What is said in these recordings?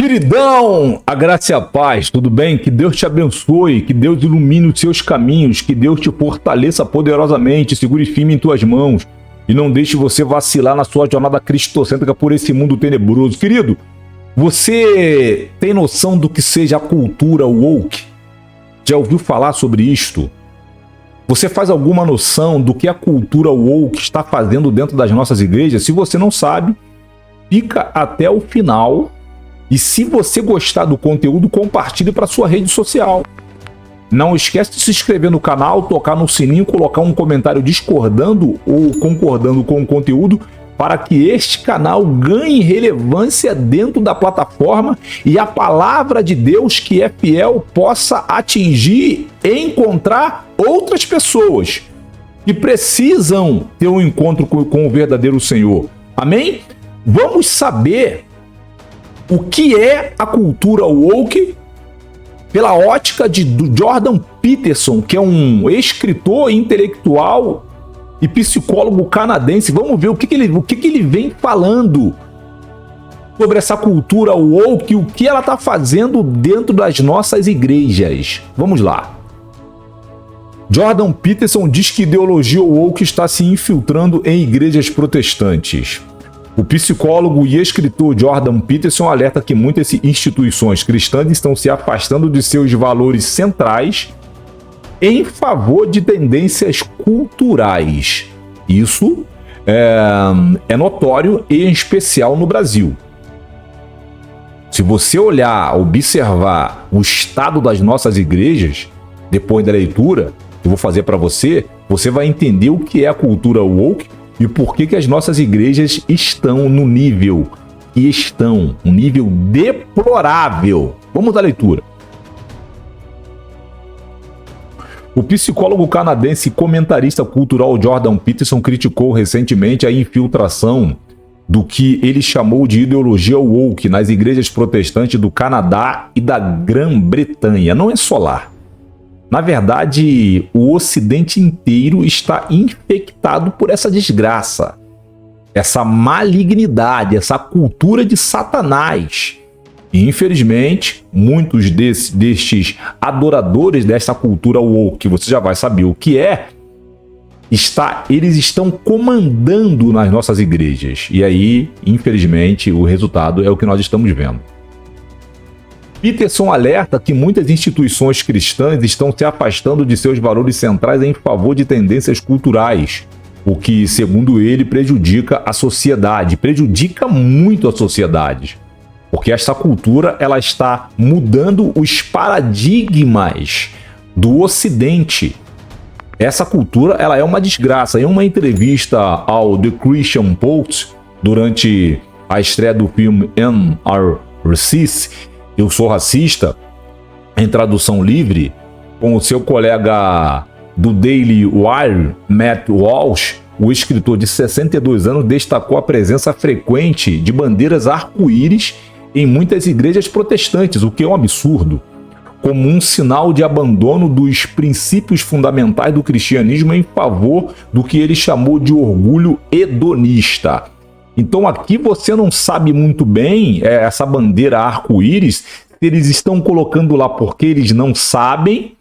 Queridão, a graça e a paz, tudo bem? Que Deus te abençoe, que Deus ilumine os seus caminhos, que Deus te fortaleça poderosamente, segure firme em tuas mãos e não deixe você vacilar na sua jornada cristocêntrica por esse mundo tenebroso. Querido, você tem noção do que seja a cultura woke? Já ouviu falar sobre isto? Você faz alguma noção do que a cultura woke está fazendo dentro das nossas igrejas? Se você não sabe, fica até o final. E se você gostar do conteúdo, compartilhe para sua rede social. Não esquece de se inscrever no canal, tocar no sininho, colocar um comentário discordando ou concordando com o conteúdo para que este canal ganhe relevância dentro da plataforma e a palavra de Deus, que é fiel, possa atingir e encontrar outras pessoas que precisam ter um encontro com o verdadeiro Senhor. Amém? Vamos saber o que é a cultura woke pela ótica do Jordan Peterson, que é um escritor intelectual e psicólogo canadense. Vamos ver o que ele vem falando sobre essa cultura woke e o que ela está fazendo dentro das nossas igrejas. Vamos lá. Jordan Peterson diz que a ideologia woke está se infiltrando em igrejas protestantes. O psicólogo e escritor Jordan Peterson alerta que muitas instituições cristãs estão se afastando de seus valores centrais em favor de tendências culturais. Isso é notório e em especial no Brasil. Se você olhar, observar o estado das nossas igrejas, depois da leitura que eu vou fazer para você, você vai entender o que é a cultura woke e por que as nossas igrejas estão no nível que estão, um nível deplorável. Vamos à leitura. O psicólogo canadense e comentarista cultural Jordan Peterson criticou recentemente a infiltração do que ele chamou de ideologia woke nas igrejas protestantes do Canadá e da Grã-Bretanha. Não é só lá. Na verdade, o Ocidente inteiro está infectado por essa desgraça, essa malignidade, essa cultura de Satanás. E, infelizmente, muitos destes adoradores dessa cultura woke, que você já vai saber o que é, eles estão comandando nas nossas igrejas. E aí, infelizmente, o resultado é o que nós estamos vendo. Peterson alerta que muitas instituições cristãs estão se afastando de seus valores centrais em favor de tendências culturais, o que, segundo ele, prejudica a sociedade, prejudica muito a sociedade, porque essa cultura ela está mudando os paradigmas do Ocidente. Essa cultura ela é uma desgraça. Em uma entrevista ao The Christian Post, durante a estreia do filme Am I Racist? Eu Sou Racista, em tradução livre, com o seu colega do Daily Wire, Matt Walsh, o escritor de 62 anos destacou a presença frequente de bandeiras arco-íris em muitas igrejas protestantes, o que é um absurdo, como um sinal de abandono dos princípios fundamentais do cristianismo em favor do que ele chamou de orgulho hedonista. Então aqui você não sabe muito bem essa bandeira arco-íris, se eles estão colocando lá porque eles não sabem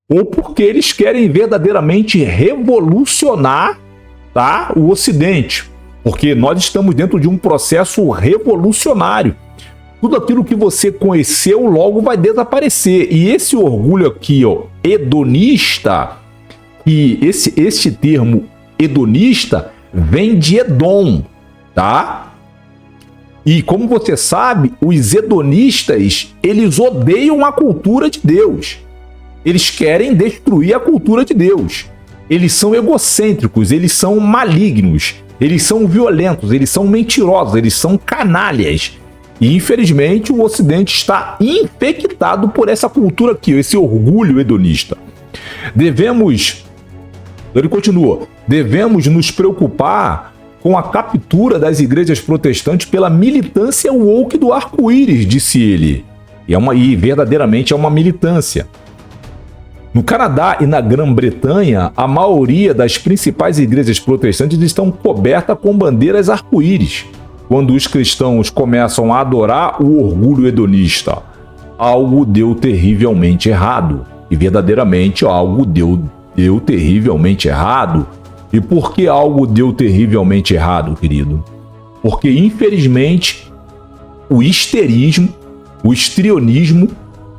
ou porque eles querem verdadeiramente revolucionar, tá, o Ocidente. Porque nós estamos dentro de um processo revolucionário. Tudo aquilo que você conheceu logo vai desaparecer. E esse orgulho aqui, ó, hedonista, e esse termo hedonista vem de Edom. Tá? E como você sabe, os hedonistas, eles odeiam a cultura de Deus. Eles querem destruir a cultura de Deus. Eles são egocêntricos, eles são malignos, eles são violentos, eles são mentirosos, eles são canalhas. E infelizmente o Ocidente está infectado por essa cultura aqui, esse orgulho hedonista. Ele continua, devemos nos preocupar com a captura das igrejas protestantes pela militância woke do arco-íris, disse ele. E verdadeiramente é uma militância. No Canadá e na Grã-Bretanha, a maioria das principais igrejas protestantes estão cobertas com bandeiras arco-íris. quando os cristãos começam a adorar o orgulho hedonista, algo deu terrivelmente errado. E verdadeiramente algo deu terrivelmente errado. E por que algo deu terrivelmente errado, querido? Porque, infelizmente, o histerismo, o histrionismo,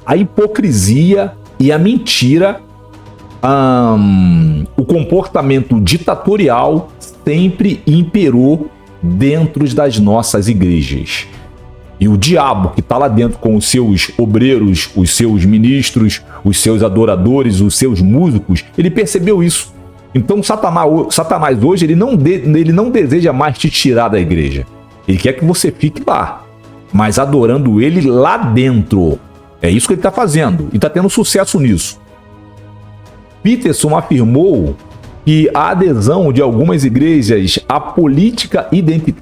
a hipocrisia e a mentira, o comportamento ditatorial sempre imperou dentro das nossas igrejas. E o diabo que está lá dentro com os seus obreiros, os seus ministros, os seus adoradores, os seus músicos, ele percebeu isso. Então Satanás hoje ele não deseja mais te tirar da igreja. Ele quer que você fique lá, mas adorando ele lá dentro. É isso que ele está fazendo e está tendo sucesso nisso. Peterson afirmou que a adesão de algumas igrejas à política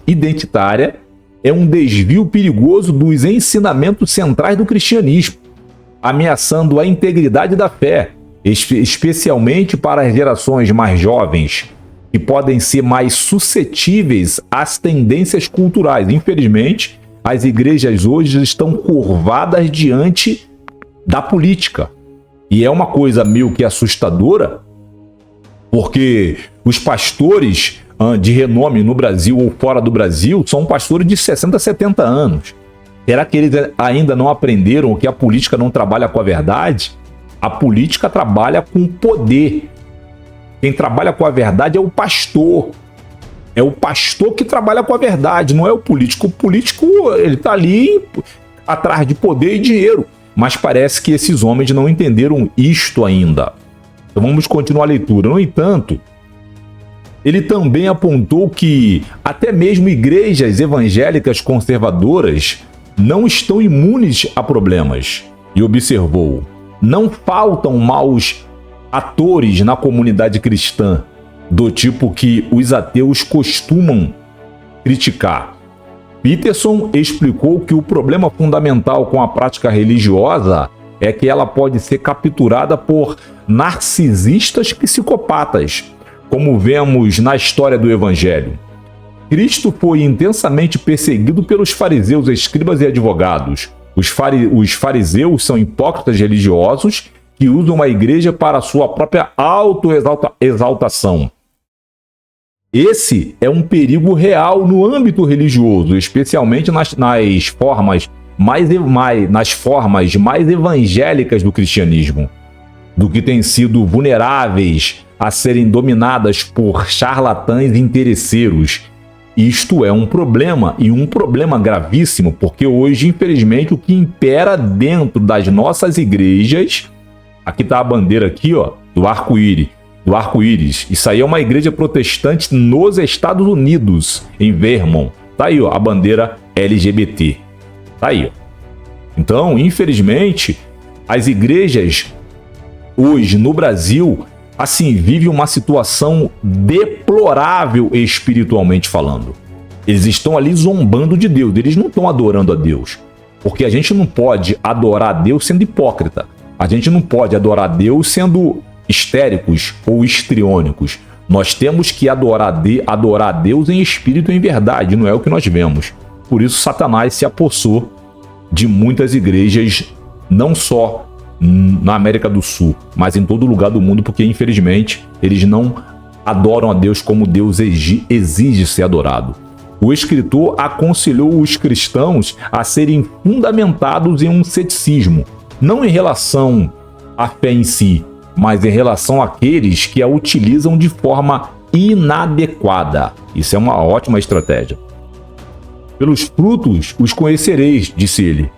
identitária é um desvio perigoso dos ensinamentos centrais do cristianismo, ameaçando a integridade da fé, especialmente para as gerações mais jovens, que podem ser mais suscetíveis às tendências culturais. Infelizmente, as igrejas hoje estão curvadas diante da política. E é uma coisa meio que assustadora, porque os pastores de renome no Brasil ou fora do Brasil são pastores de 60, 70 anos. Será que eles ainda não aprenderam que a política não trabalha com a verdade? A política trabalha com poder. Quem trabalha com a verdade é o pastor. É o pastor que trabalha com a verdade, não é o político. O político, ele está ali atrás de poder e dinheiro. Mas parece que esses homens não entenderam isto ainda. Então vamos continuar a leitura. No entanto, ele também apontou que até mesmo igrejas evangélicas conservadoras não estão imunes a problemas. E observou: não faltam maus atores na comunidade cristã, do tipo que os ateus costumam criticar. Peterson explicou que o problema fundamental com a prática religiosa é que ela pode ser capturada por narcisistas psicopatas, como vemos na história do Evangelho. Cristo foi intensamente perseguido pelos fariseus, escribas e advogados. Os fariseus são hipócritas religiosos que usam a igreja para sua própria autoexaltação. Esse é um perigo real no âmbito religioso, especialmente nas formas mais evangélicas do cristianismo, do que têm sido vulneráveis a serem dominadas por charlatães interesseiros. Isto é um problema, e um problema gravíssimo, porque hoje, infelizmente, o que impera dentro das nossas igrejas, aqui está a bandeira aqui, ó, do arco-íris. Isso aí é uma igreja protestante nos Estados Unidos, em Vermont. Tá aí, ó, a bandeira LGBT. Tá aí, ó. Então, infelizmente, as igrejas hoje no Brasil, assim, vivem uma situação deplorável espiritualmente falando. Eles estão ali zombando de Deus, eles não estão adorando a Deus. Porque a gente não pode adorar a Deus sendo hipócrita. A gente não pode adorar a Deus sendo histéricos ou histriônicos. Nós temos que adorar a Deus em espírito e em verdade, não é o que nós vemos. Por isso Satanás se apossou de muitas igrejas, não só na América do Sul, mas em todo lugar do mundo, porque infelizmente eles não adoram a Deus como Deus exige ser adorado. O escritor aconselhou os cristãos a serem fundamentados em um ceticismo, não em relação à fé em si, mas em relação àqueles que a utilizam de forma inadequada. Isso é uma ótima estratégia. Pelos frutos os conhecereis, disse ele,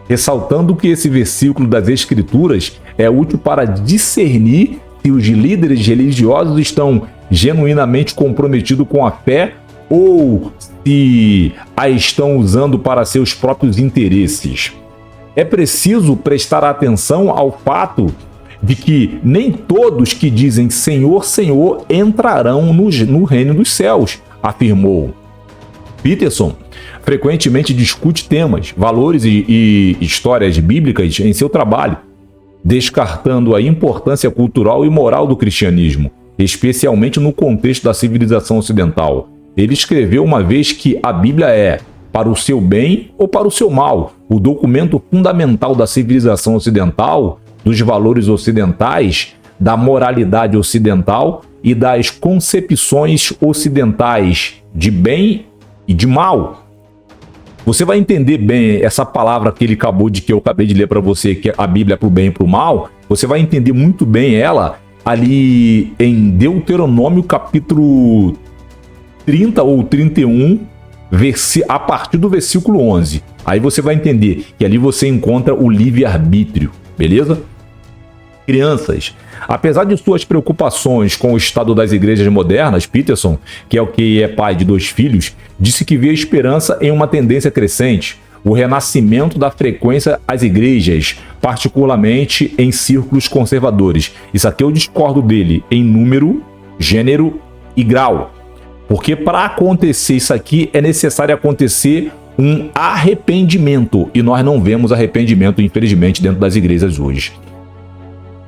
ressaltando que esse versículo das Escrituras é útil para discernir se os líderes religiosos estão genuinamente comprometidos com a fé ou se a estão usando para seus próprios interesses. É preciso prestar atenção ao fato de que nem todos que dizem Senhor, Senhor entrarão no reino dos céus, afirmou. Peterson frequentemente discute temas, valores e histórias bíblicas em seu trabalho, descartando a importância cultural e moral do cristianismo, especialmente no contexto da civilização ocidental. Ele escreveu uma vez que a Bíblia é para o seu bem ou para o seu mal, o documento fundamental da civilização ocidental, dos valores ocidentais, da moralidade ocidental e das concepções ocidentais de bem e de mal. Você vai entender bem essa palavra que eu acabei de ler para você, que é a Bíblia para o bem e para o mal. Você vai entender muito bem ela ali em Deuteronômio capítulo 30 ou 31, a partir do versículo 11. Aí você vai entender que ali você encontra o livre-arbítrio, beleza? Crianças, apesar de suas preocupações com o estado das igrejas modernas, Peterson, que é pai de 2 filhos, disse que vê esperança em uma tendência crescente, o renascimento da frequência às igrejas, particularmente em círculos conservadores. Isso aqui eu discordo dele em número, gênero e grau. Porque para acontecer isso aqui é necessário acontecer um arrependimento. E nós não vemos arrependimento, infelizmente, dentro das igrejas hoje.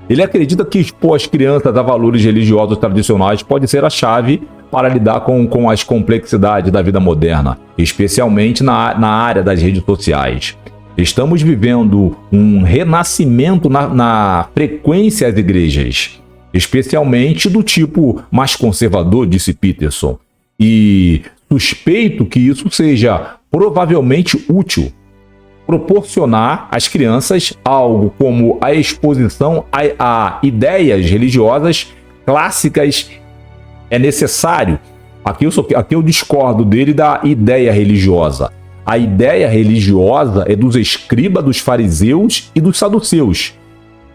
Ele acredita que expor as crianças a valores religiosos tradicionais pode ser a chave para lidar com as complexidades da vida moderna, especialmente na área das redes sociais. Estamos vivendo um renascimento na frequência às igrejas, especialmente do tipo mais conservador, disse Peterson. E suspeito que isso seja provavelmente útil. Proporcionar às crianças algo como a exposição a ideias religiosas clássicas é necessário. Aqui eu discordo dele da ideia religiosa. A ideia religiosa é dos escribas, dos fariseus e dos saduceus,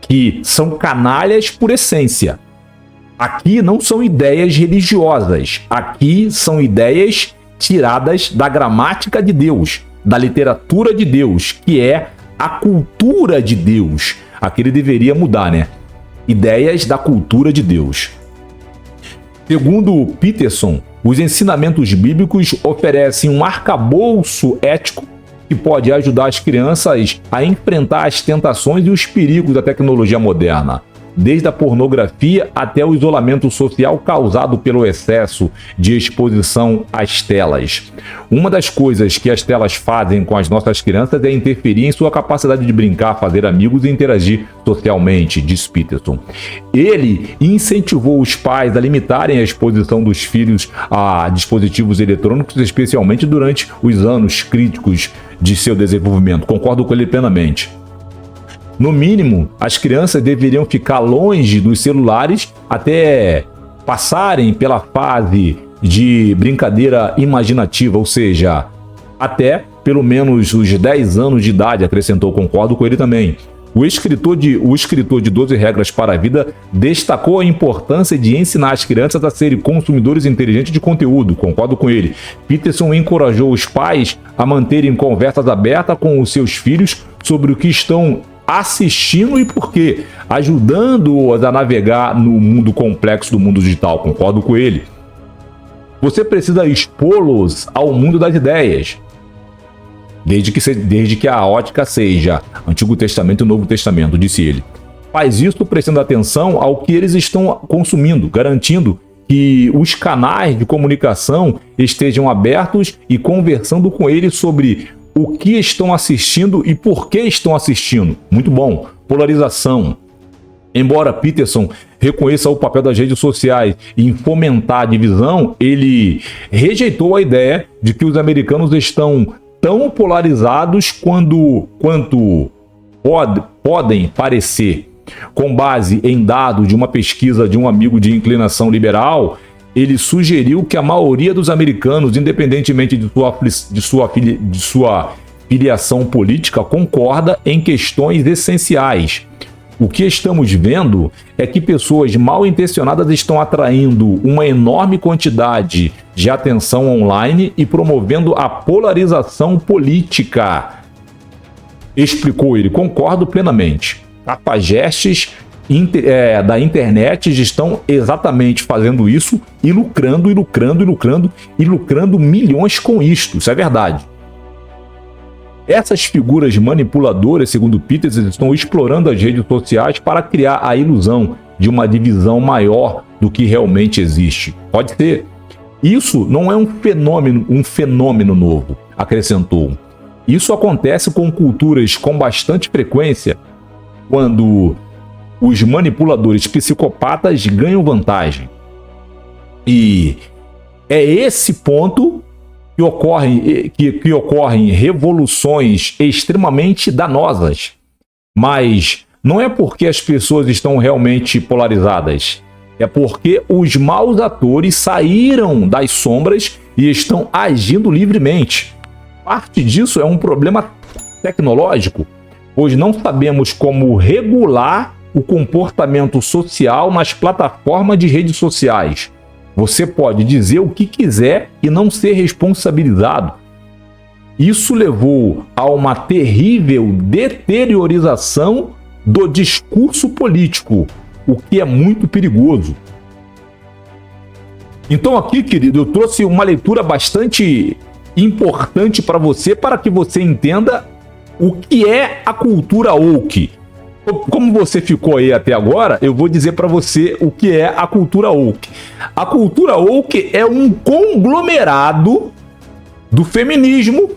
que são canalhas por essência. Aqui não são ideias religiosas, aqui são ideias tiradas da gramática de Deus, da literatura de Deus, que é a cultura de Deus. Aqui ele deveria mudar, né? Ideias da cultura de Deus. Segundo Peterson, os ensinamentos bíblicos oferecem um arcabouço ético que pode ajudar as crianças a enfrentar as tentações e os perigos da tecnologia moderna, desde a pornografia até o isolamento social causado pelo excesso de exposição às telas. Uma das coisas que as telas fazem com as nossas crianças é interferir em sua capacidade de brincar, fazer amigos e interagir socialmente, diz Peterson. Ele incentivou os pais a limitarem a exposição dos filhos a dispositivos eletrônicos, especialmente durante os anos críticos de seu desenvolvimento. Concordo com ele plenamente. No mínimo, as crianças deveriam ficar longe dos celulares até passarem pela fase de brincadeira imaginativa, ou seja, até pelo menos os 10 anos de idade, acrescentou, concordo com ele também. O escritor de 12 Regras para a Vida destacou a importância de ensinar as crianças a serem consumidores inteligentes de conteúdo, concordo com ele. Peterson encorajou os pais a manterem conversas abertas com os seus filhos sobre o que estão assistindo e por quê, ajudando-os a navegar no mundo complexo do mundo digital, concordo com ele. Você precisa expô-los ao mundo das ideias, desde que a ótica seja Antigo Testamento e Novo Testamento, disse ele. Faz isso prestando atenção ao que eles estão consumindo, garantindo que os canais de comunicação estejam abertos e conversando com eles sobre o que estão assistindo e por que estão assistindo. Muito bom. Polarização. Embora Peterson reconheça o papel das redes sociais em fomentar a divisão, ele rejeitou a ideia de que os americanos estão tão polarizados quanto podem parecer. Com base em dados de uma pesquisa de um amigo de inclinação liberal, ele sugeriu que a maioria dos americanos, independentemente de sua filiação política, concorda em questões essenciais. O que estamos vendo é que pessoas mal intencionadas estão atraindo uma enorme quantidade de atenção online e promovendo a polarização política. Explicou ele, concordo plenamente. Cafajestes da internet estão exatamente fazendo isso e lucrando milhões com isto. Isso é verdade. Essas figuras manipuladoras, segundo Peters, estão explorando as redes sociais para criar a ilusão de uma divisão maior do que realmente existe. Pode ser. Isso não é um fenômeno novo, acrescentou. Isso acontece com culturas com bastante frequência quando os manipuladores psicopatas ganham vantagem. E é esse ponto que ocorrem revoluções extremamente danosas. Mas não é porque as pessoas estão realmente polarizadas. É porque os maus atores saíram das sombras e estão agindo livremente. Parte disso é um problema tecnológico, pois não sabemos como regular o comportamento social nas plataformas de redes sociais. Você pode dizer o que quiser e não ser responsabilizado. Isso levou a uma terrível deteriorização do discurso político, o que é muito perigoso. Então aqui, querido, eu trouxe uma leitura bastante importante para que você entenda o que é a cultura woke. Como você ficou aí até agora, eu vou dizer para você o que é a cultura woke. A cultura woke é um conglomerado do feminismo,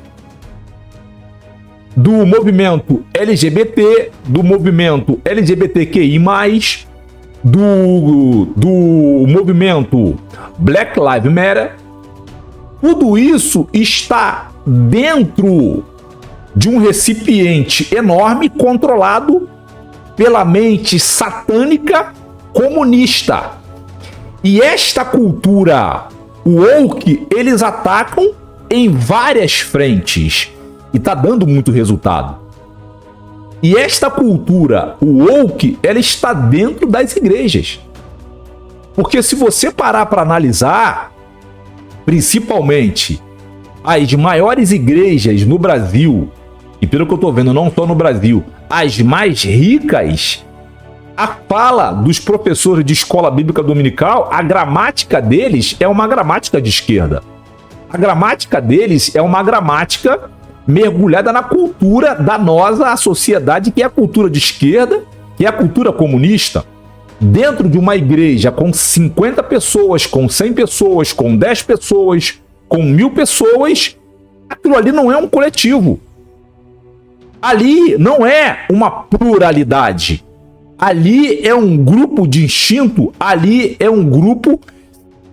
do movimento LGBT, do movimento LGBTQI+, do movimento Black Lives Matter. Tudo isso está dentro de um recipiente enorme controlado pela mente satânica comunista. E esta cultura woke, eles atacam em várias frentes e está dando muito resultado. E esta cultura woke, ela está dentro das igrejas. Porque se você parar para analisar, principalmente as maiores igrejas no Brasil, e pelo que eu estou vendo, não só no Brasil, as mais ricas, a fala dos professores de escola bíblica dominical, a gramática deles é uma gramática de esquerda. A gramática deles é uma gramática mergulhada na cultura danosa à sociedade, que é a cultura de esquerda, que é a cultura comunista. Dentro de uma igreja com 50 pessoas, com 100 pessoas, com 10 pessoas, com 1000 pessoas, aquilo ali não é um coletivo. Ali não é uma pluralidade. Ali é um grupo distinto, ali é um grupo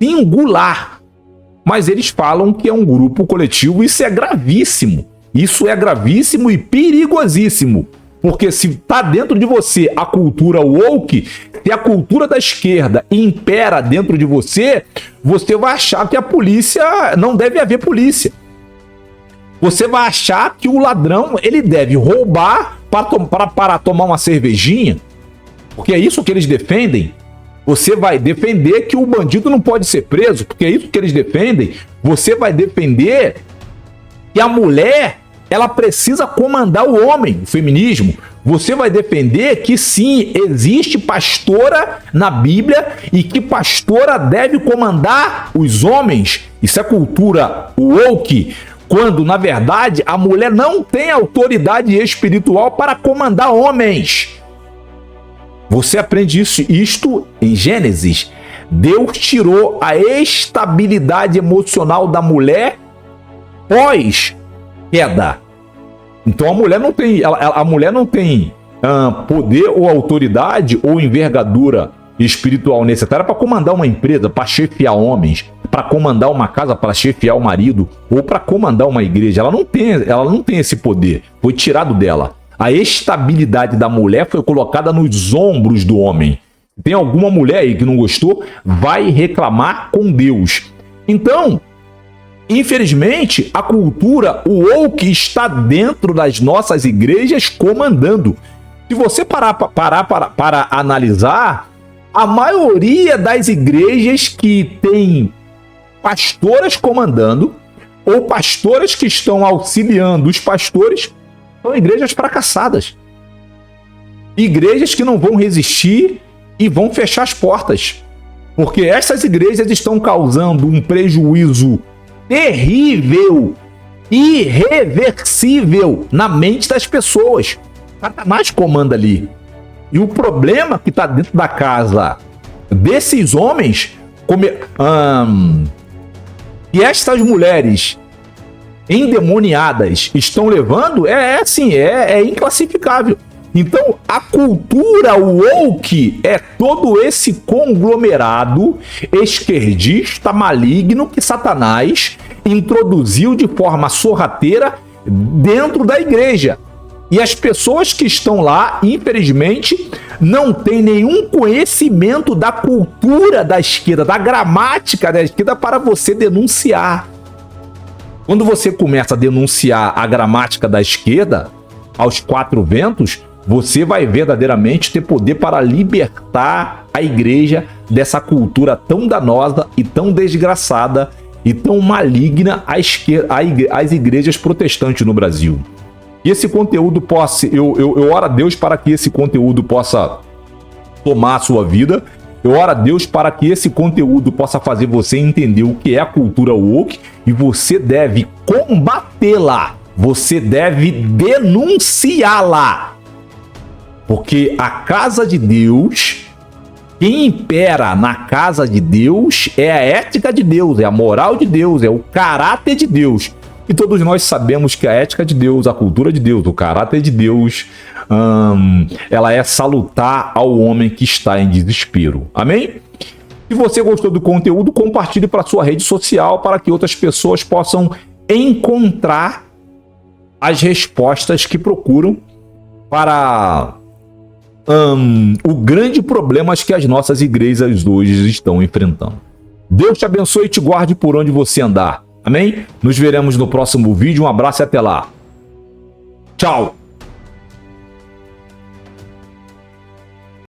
singular. Mas eles falam que é um grupo coletivo, isso é gravíssimo. Isso é gravíssimo e perigosíssimo. Porque se está dentro de você a cultura woke, se a cultura da esquerda impera dentro de você, você vai achar que a polícia, não deve haver polícia. Você vai achar que o ladrão, ele deve roubar para tomar uma cervejinha, porque é isso que eles defendem. Você vai defender que o bandido não pode ser preso, porque é isso que eles defendem. Você vai defender que a mulher, ela precisa comandar o homem, o feminismo. Você vai defender que sim, existe pastora na Bíblia e que pastora deve comandar os homens. Isso é cultura woke, quando na verdade a mulher não tem autoridade espiritual para comandar homens. Você aprende isto em Gênesis. Deus tirou a estabilidade emocional da mulher pós queda. Então a mulher não tem poder ou autoridade ou envergadura espiritual necessária para comandar uma empresa, para chefiar homens, para comandar uma casa, para chefiar o marido ou para comandar uma igreja. Ela não tem esse poder. Foi tirado dela. A estabilidade da mulher foi colocada nos ombros do homem. Tem alguma mulher aí que não gostou? Vai reclamar com Deus. Então, infelizmente, a cultura woke está dentro das nossas igrejas comandando. Se você parar para analisar, a maioria das igrejas que tem pastoras comandando ou pastoras que estão auxiliando os pastores são igrejas fracassadas. Igrejas que não vão resistir e vão fechar as portas. Porque essas igrejas estão causando um prejuízo terrível, irreversível na mente das pessoas. Satanás comanda ali. E o problema que está dentro da casa desses homens que estas mulheres endemoniadas estão levando é inclassificável. Então, a cultura woke é todo esse conglomerado esquerdista maligno que Satanás introduziu de forma sorrateira dentro da igreja. E as pessoas que estão lá, infelizmente, não têm nenhum conhecimento da cultura da esquerda, da gramática da esquerda para você denunciar. Quando você começa a denunciar a gramática da esquerda, aos quatro ventos, você vai verdadeiramente ter poder para libertar a igreja dessa cultura tão danosa e tão desgraçada e tão maligna às igrejas protestantes no Brasil. E esse conteúdo possa... Eu oro a Deus para que esse conteúdo possa tomar a sua vida. Eu oro a Deus para que esse conteúdo possa fazer você entender o que é a cultura woke e você deve combatê-la. Você deve denunciá-la. Porque a casa de Deus, quem impera na casa de Deus é a ética de Deus, é a moral de Deus, é o caráter de Deus. E todos nós sabemos que a ética de Deus, a cultura de Deus, o caráter de Deus, ela é salutar ao homem que está em desespero. Amém? Se você gostou do conteúdo, compartilhe para sua rede social para que outras pessoas possam encontrar as respostas que procuram para o grande problema que as nossas igrejas hoje estão enfrentando. Deus te abençoe e te guarde por onde você andar. Amém? Nos veremos no próximo vídeo. Um abraço e até lá. Tchau!